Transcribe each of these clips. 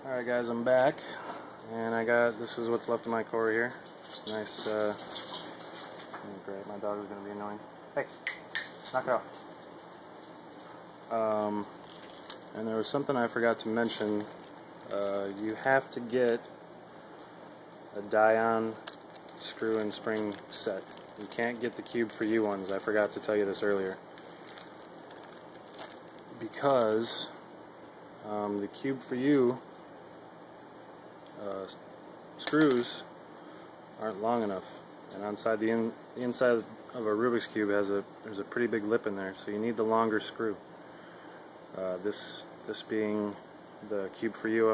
Alright guys, I'm back, and this is what's left of my core here. It's nice, great, my dog is going to be annoying. Hey, knock it off. And there was something I forgot to mention. You have to get a die-on screw and spring set. You can't get the cube for you ones. I forgot to tell you this earlier. Because the cube for you screws aren't long enough, and inside the inside of a Rubik's cube there's a pretty big lip in there, so you need the longer screw. This being the cube for you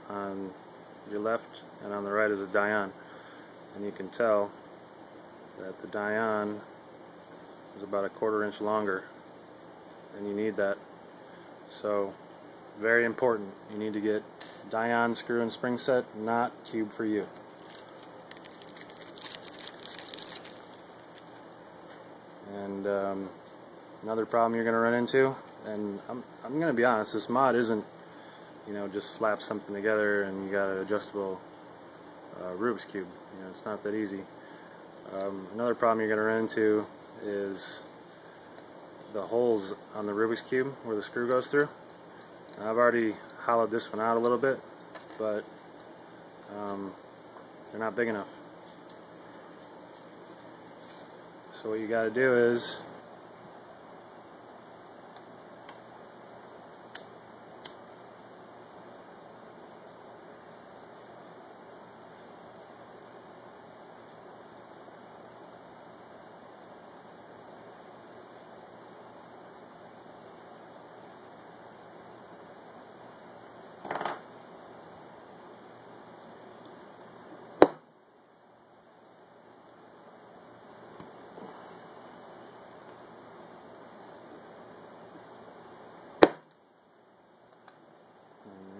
on your left, and on the right is a die-on, and you can tell that the die-on is about a 1/4 inch longer, and you need that. So very important, you need to get die-on screw and spring set, not cube for you. And another problem you're going to run into, and I'm going to be honest, this mod isn't, just slap something together and you got an adjustable Rubik's cube. It's not that easy. Another problem you're going to run into is the holes on the Rubik's cube where the screw goes through. I've already hollowed this one out a little bit, but they're not big enough. So what you got to do is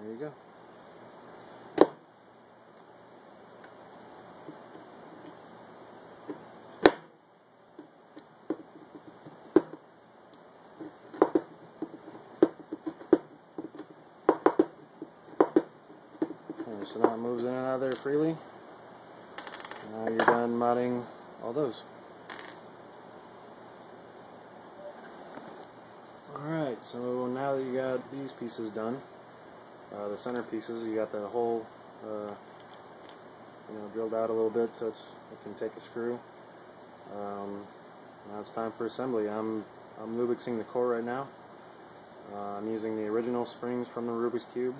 there you go. So now it moves in and out of there freely. Now you're done modding all those. Alright, so now that you got these pieces done, the center pieces, you got that hole drilled out a little bit so it can take a screw. Now it's time for assembly. I'm Rubiksing the core right now. I'm using the original springs from the Rubik's Cube,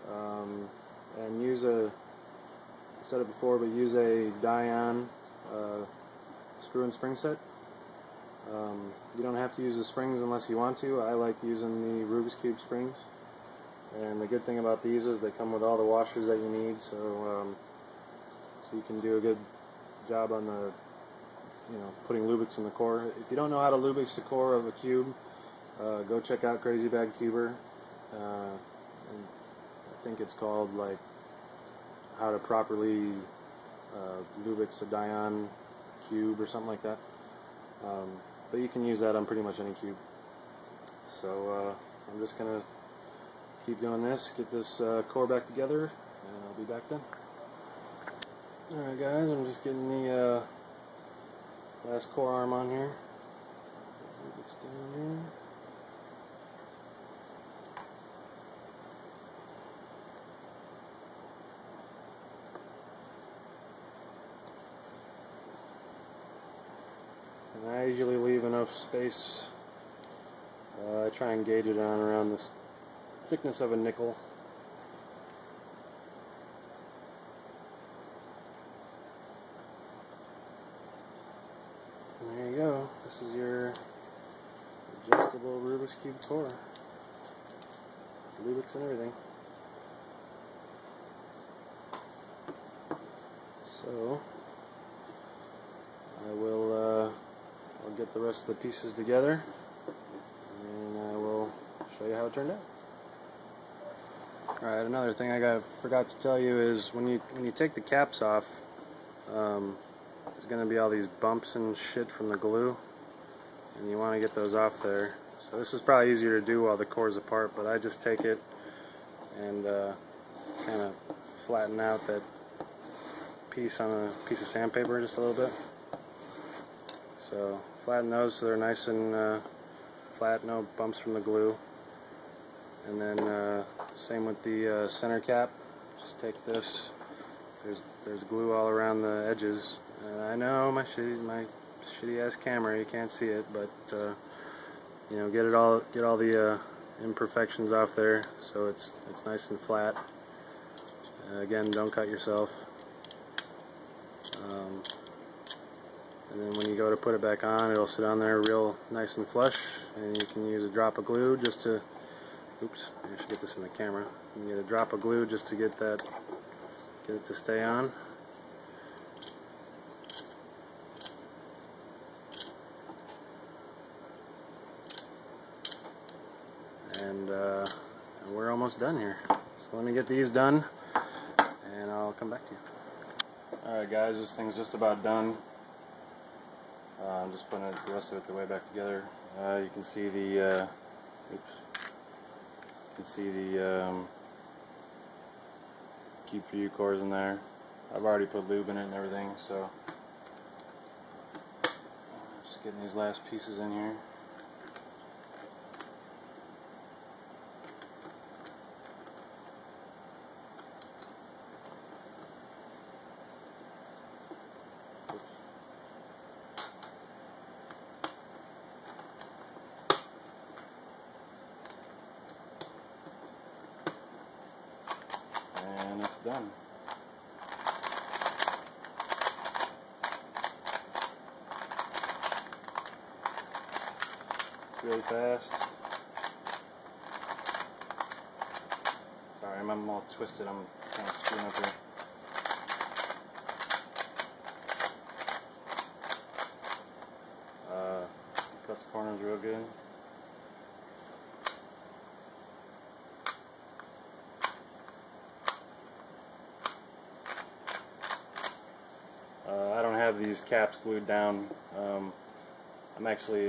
and I said it before, but use a die-on screw and spring set. You don't have to use the springs unless you want to. I like using the Rubik's Cube springs, and the good thing about these is they come with all the washers that you need, so you can do a good job on the putting Rubiks in the core. If you don't know how to Rubiks the core of a cube, go check out Crazy Bag Cuber. And I think it's called like how to properly Rubiks a die-on cube or something like that. But you can use that on pretty much any cube. So I'm just gonna keep doing this, get this core back together, and I'll be back then. Alright guys, I'm just getting the last core arm on here. It's down here. And I usually leave enough space. I try and gauge it on around this thickness of a nickel. And there you go. This is your adjustable Rubik's Cube core. Rubiks and everything. So I'll get the rest of the pieces together, and I will show you how it turned out. Alright, another thing I forgot to tell you is when you take the caps off, there's going to be all these bumps and shit from the glue, and you want to get those off there. So this is probably easier to do while the core's apart, but I just take it and kind of flatten out that piece on a piece of sandpaper just a little bit. So flatten those so they're nice and flat, no bumps from the glue. And then same with the center cap. Just take this. There's glue all around the edges. I know my shitty ass camera, you can't see it, but you know, get all the imperfections off there so it's nice and flat. Again, don't cut yourself. And then when you go to put it back on, it'll sit on there real nice and flush, and you can use a drop of glue just to, oops, I should get this in the camera. You can get a drop of glue just to get it to stay on. And we're almost done here. So let me get these done, and I'll come back to you. Alright guys, this thing's just about done. I'm just putting the rest of it the way back together. You can see the, keep for you cores in there. I've already put lube in it and everything, so just getting these last pieces in here. And it's done. Really fast. Sorry, I'm all twisted. I'm kind of screwing up here. Cuts the corners real good. I don't have these caps glued down. I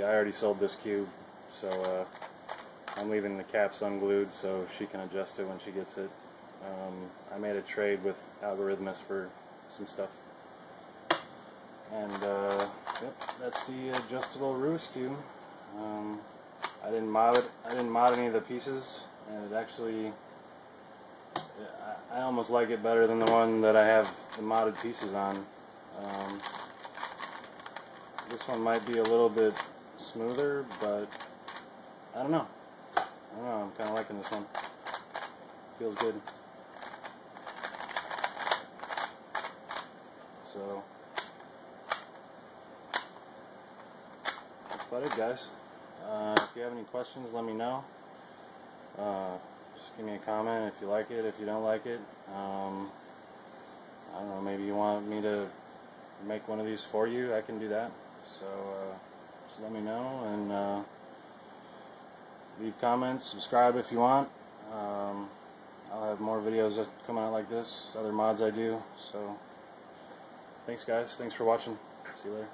already sold this cube, so I'm leaving the caps unglued so she can adjust it when she gets it. I made a trade with Algorithmus for some stuff. And yep, that's the adjustable Rubiks cube. I didn't mod any of the pieces, and it actually, I almost like it better than the one that I have the modded pieces on. This one might be a little bit smoother, but I don't know. I'm kind of liking this one. Feels good. So that's about it, guys. If you have any questions, let me know. Just give me a comment if you like it, if you don't like it. I don't know, maybe you want me to make one of these for you, I can do that. So just let me know, and leave comments, subscribe if you want. I'll have more videos that come out like this, other mods I do. So thanks guys, thanks for watching. See you later.